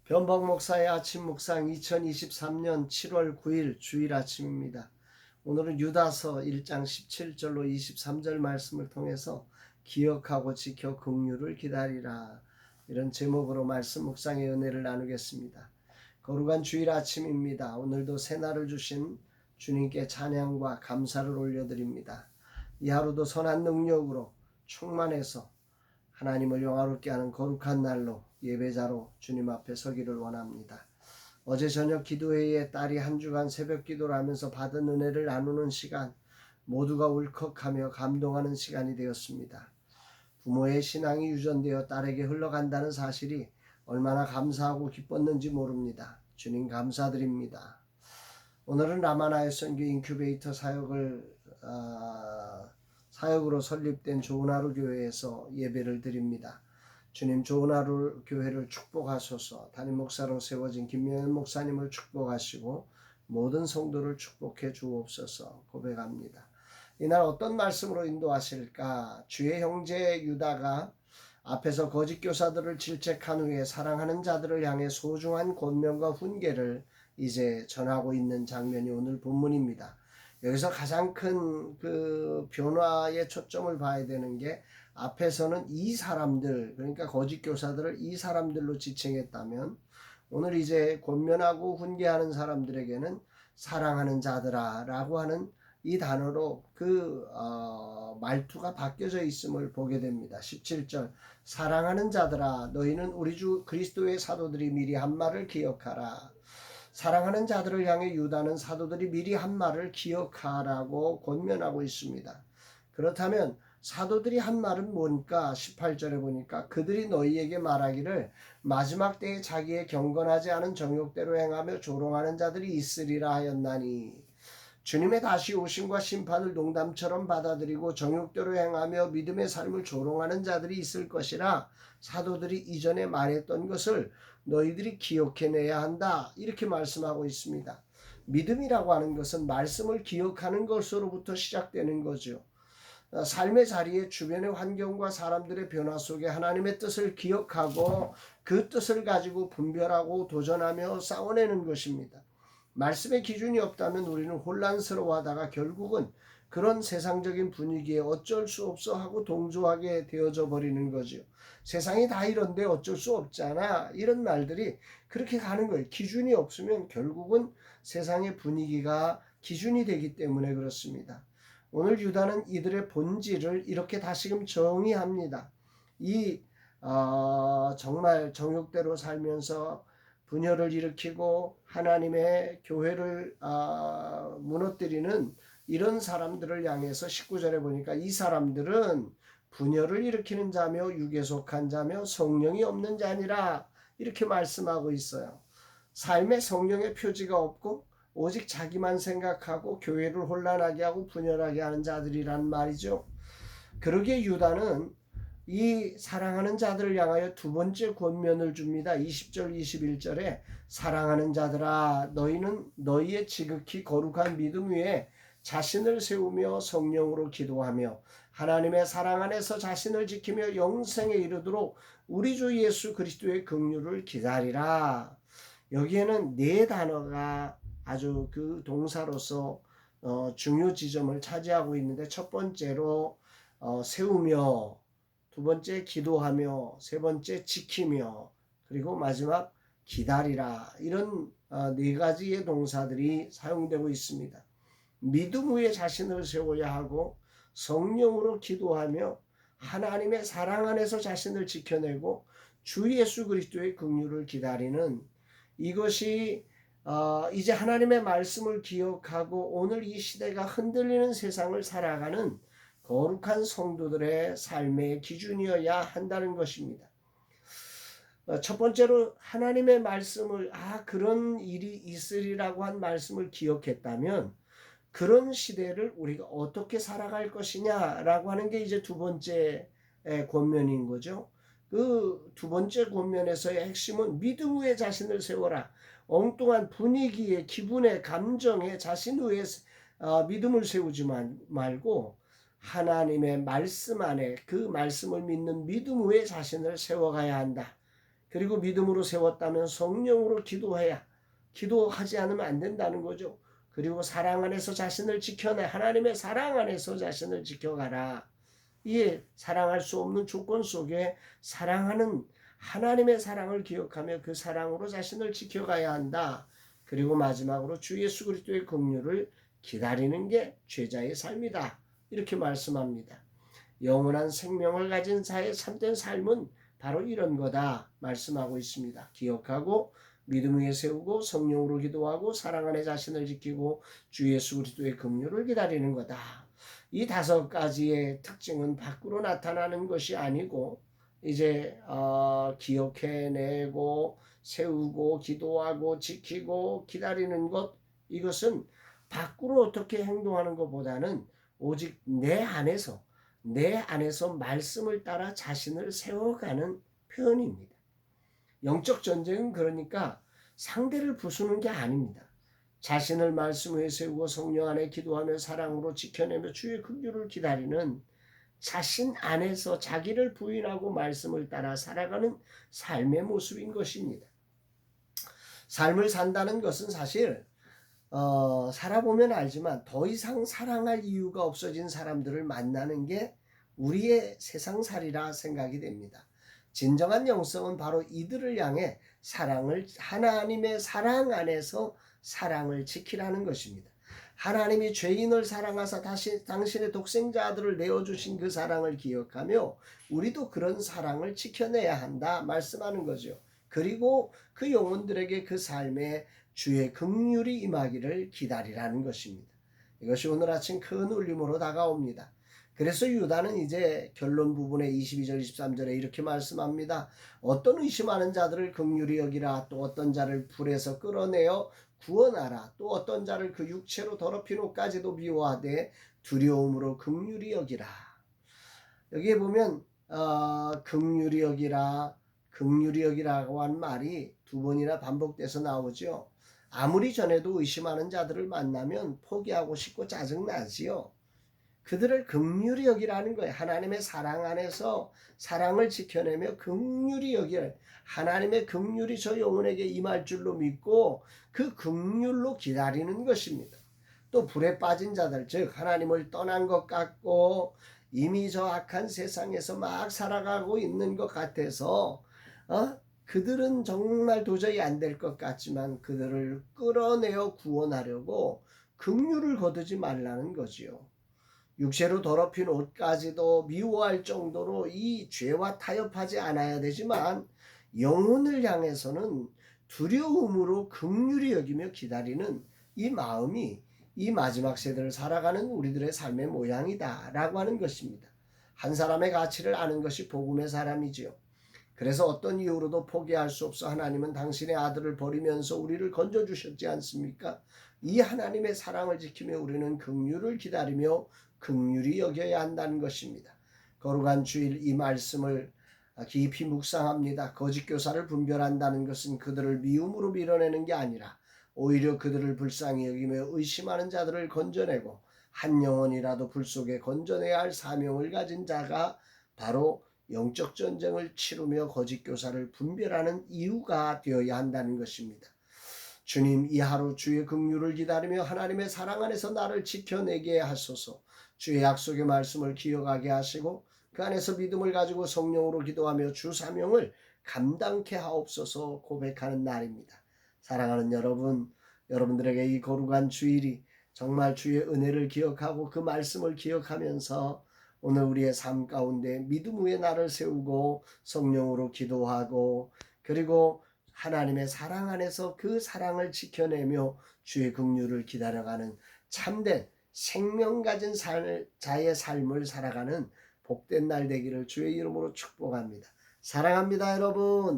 변복 목사의 아침 묵상 2023년 7월 9일 주일 아침입니다. 오늘은 유다서 1장 17절로 23절 말씀을 통해서 기억하고 지켜 긍휼을 기다리라, 이런 제목으로 말씀 묵상의 은혜를 나누겠습니다. 거룩한 주일 아침입니다. 오늘도 새날을 주신 주님께 찬양과 감사를 올려드립니다. 이 하루도 선한 능력으로 충만해서 하나님을 영화롭게 하는 거룩한 날로 예배자로 주님 앞에 서기를 원합니다. 어제 저녁 기도회에 딸이 한 주간 새벽 기도를 하면서 받은 은혜를 나누는 시간, 모두가 울컥하며 감동하는 시간이 되었습니다. 부모의 신앙이 유전되어 딸에게 흘러간다는 사실이 얼마나 감사하고 기뻤는지 모릅니다. 주님 감사드립니다. 오늘은 라마나의 선교 인큐베이터 사역으로 설립된 좋은 하루 교회에서 예배를 드립니다. 주님, 좋은 하루 교회를 축복하소서. 담임 목사로 세워진 김명현 목사님을 축복하시고 모든 성도를 축복해 주옵소서 고백합니다. 이날 어떤 말씀으로 인도하실까? 주의 형제 유다가 앞에서 거짓 교사들을 질책한 후에 사랑하는 자들을 향해 소중한 권면과 훈계를 이제 전하고 있는 장면이 오늘 본문입니다. 여기서 가장 큰 그 변화의 초점을 봐야 되는 게, 앞에서는 이 사람들, 그러니까 거짓 교사들을 이 사람들로 지칭했다면, 오늘 이제 권면하고 훈계하는 사람들에게는 사랑하는 자들아 라고 하는 이 단어로 말투가 바뀌어져 있음을 보게 됩니다. 17절, 사랑하는 자들아, 너희는 우리 주 그리스도의 사도들이 미리 한 말을 기억하라. 사랑하는 자들을 향해 유다는 사도들이 미리 한 말을 기억하라고 권면하고 있습니다. 그렇다면 사도들이 한 말은 뭔가? 18절에 보니까 그들이 너희에게 말하기를 마지막 때에 자기의 경건하지 않은 정욕대로 행하며 조롱하는 자들이 있으리라 하였나니, 주님의 다시 오심과 심판을 농담처럼 받아들이고 정욕대로 행하며 믿음의 삶을 조롱하는 자들이 있을 것이라 사도들이 이전에 말했던 것을 너희들이 기억해내야 한다, 이렇게 말씀하고 있습니다. 믿음이라고 하는 것은 말씀을 기억하는 것으로부터 시작되는 거죠. 삶의 자리에 주변의 환경과 사람들의 변화 속에 하나님의 뜻을 기억하고 그 뜻을 가지고 분별하고 도전하며 싸워내는 것입니다. 말씀의 기준이 없다면 우리는 혼란스러워하다가 결국은 그런 세상적인 분위기에 어쩔 수 없어 하고 동조하게 되어져 버리는 거죠. 세상이 다 이런데 어쩔 수 없잖아, 이런 말들이 그렇게 가는 거예요. 기준이 없으면 결국은 세상의 분위기가 기준이 되기 때문에 그렇습니다. 오늘 유다는 이들의 본질을 이렇게 다시금 정의합니다. 정말 정욕대로 살면서 분열을 일으키고 하나님의 교회를 무너뜨리는 이런 사람들을 향해서 19절에 보니까 이 사람들은 분열을 일으키는 자며 육에 속한 자며 성령이 없는 자니라, 이렇게 말씀하고 있어요. 삶에 성령의 표지가 없고 오직 자기만 생각하고 교회를 혼란하게 하고 분열하게 하는 자들이란 말이죠. 그러기에 유다는 이 사랑하는 자들을 향하여 두 번째 권면을 줍니다. 20절 21절에 사랑하는 자들아, 너희는 너희의 지극히 거룩한 믿음 위에 자신을 세우며 성령으로 기도하며 하나님의 사랑 안에서 자신을 지키며 영생에 이르도록 우리 주 예수 그리스도의 긍휼을 기다리라. 여기에는 네 단어가 아주 그 동사로서 중요 지점을 차지하고 있는데, 첫 번째로 세우며, 두 번째 기도하며, 세 번째 지키며, 그리고 마지막 기다리라, 이런 네 가지의 동사들이 사용되고 있습니다. 믿음 위에 자신을 세워야 하고 성령으로 기도하며 하나님의 사랑 안에서 자신을 지켜내고 주 예수 그리스도의 긍휼을 기다리는, 이것이 이제 하나님의 말씀을 기억하고 오늘 이 시대가 흔들리는 세상을 살아가는 거룩한 성도들의 삶의 기준이어야 한다는 것입니다. 첫 번째로 하나님의 말씀을, 그런 일이 있으리라고 한 말씀을 기억했다면 그런 시대를 우리가 어떻게 살아갈 것이냐라고 하는 게 이제 두 번째 권면인 거죠. 그 두 번째 권면에서의 핵심은 믿음 위에 자신을 세워라. 엉뚱한 분위기에, 기분에, 감정에 자신 위에 믿음을 세우지 말고 하나님의 말씀 안에 그 말씀을 믿는 믿음 위에 자신을 세워가야 한다, 그리고 믿음으로 세웠다면 성령으로 기도하지 않으면 안 된다는 거죠. 그리고 사랑 안에서 자신을 지켜내, 하나님의 사랑 안에서 자신을 지켜가라. 이 사랑할 수 없는 조건 속에 사랑하는 하나님의 사랑을 기억하며 그 사랑으로 자신을 지켜가야 한다. 그리고 마지막으로 주 예수 그리스도의 긍휼을 기다리는 게 죄자의 삶이다. 이렇게 말씀합니다. 영원한 생명을 가진 자의 참된 삶은 바로 이런 거다 말씀하고 있습니다. 기억하고 믿음 위에 세우고 성령으로 기도하고 사랑 안에 자신을 지키고 주 예수 그리스도의 긍휼을 기다리는 거다. 이 5가지의 특징은 밖으로 나타나는 것이 아니고 이제 기억해내고 세우고 기도하고 지키고 기다리는 것, 이것은 밖으로 어떻게 행동하는 것보다는 오직 내 안에서 말씀을 따라 자신을 세워가는 표현입니다. 영적 전쟁은 그러니까 상대를 부수는 게 아닙니다. 자신을 말씀 위에 세우고 성령 안에 기도하며 사랑으로 지켜내며 주의 긍휼을 기다리는 자신 안에서 자기를 부인하고 말씀을 따라 살아가는 삶의 모습인 것입니다. 삶을 산다는 것은 사실 살아보면 알지만 더 이상 사랑할 이유가 없어진 사람들을 만나는 게 우리의 세상살이라 생각이 됩니다. 진정한 영성은 바로 이들을 향해 하나님의 사랑 안에서 사랑을 지키라는 것입니다. 하나님이 죄인을 사랑하사 당신의 독생자 아들을 내어주신 그 사랑을 기억하며 우리도 그런 사랑을 지켜내야 한다 말씀하는 거죠. 그리고 그 영혼들에게 그 삶에 주의 긍휼이 임하기를 기다리라는 것입니다. 이것이 오늘 아침 큰 울림으로 다가옵니다. 그래서 유다는 이제 결론 부분에 22절 23절에 이렇게 말씀합니다. 어떤 의심하는 자들을 긍휼히 여기라. 또 어떤 자를 불에서 끌어내어 구원하라. 또 어떤 자를 그 육체로 더럽힌 옷까지도 미워하되 두려움으로 긍휼히 여기라. 여기에 보면 긍휼히 여기라고 한 말이 2번이나 반복돼서 나오죠. 아무리 전에도 의심하는 자들을 만나면 포기하고 싶고 짜증나지요. 그들을 긍휼히 여기라는 거예요. 하나님의 사랑 안에서 사랑을 지켜내며 긍휼히 여기라. 하나님의 긍휼이 저 영혼에게 임할 줄로 믿고 그 긍휼로 기다리는 것입니다. 또 불에 빠진 자들, 즉 하나님을 떠난 것 같고 이미 저 악한 세상에서 막 살아가고 있는 것 같아서 그들은 정말 도저히 안 될 것 같지만 그들을 끌어내어 구원하려고 긍휼을 거두지 말라는 거지요. 육체로 더럽힌 옷까지도 미워할 정도로 이 죄와 타협하지 않아야 되지만 영혼을 향해서는 두려움으로 긍휼히 여기며 기다리는 이 마음이 이 마지막 세대를 살아가는 우리들의 삶의 모양이다 라고 하는 것입니다. 한 사람의 가치를 아는 것이 복음의 사람이지요. 그래서 어떤 이유로도 포기할 수 없어 하나님은 당신의 아들을 버리면서 우리를 건져주셨지 않습니까? 이 하나님의 사랑을 지키며 우리는 긍휼을 기다리며 긍휼히 여겨야 한다는 것입니다. 거룩한 주일 이 말씀을 깊이 묵상합니다. 거짓 교사를 분별한다는 것은 그들을 미움으로 밀어내는 게 아니라 오히려 그들을 불쌍히 여기며 의심하는 자들을 건져내고 한 영혼이라도 불 속에 건져내야 할 사명을 가진 자가 바로 영적 전쟁을 치르며 거짓 교사를 분별하는 이유가 되어야 한다는 것입니다. 주님, 이 하루 주의 긍휼을 기다리며 하나님의 사랑 안에서 나를 지켜내게 하소서. 주의 약속의 말씀을 기억하게 하시고 그 안에서 믿음을 가지고 성령으로 기도하며 주 사명을 감당케 하옵소서 고백하는 날입니다. 사랑하는 여러분, 여러분들에게 이 거룩한 주일이 정말 주의 은혜를 기억하고 그 말씀을 기억하면서 오늘 우리의 삶 가운데 믿음 위에 나를 세우고 성령으로 기도하고 그리고 하나님의 사랑 안에서 그 사랑을 지켜내며 주의 긍휼을 기다려가는 참된 생명 가진 자의 삶을 살아가는 복된 날 되기를 주의 이름으로 축복합니다. 사랑합니다, 여러분.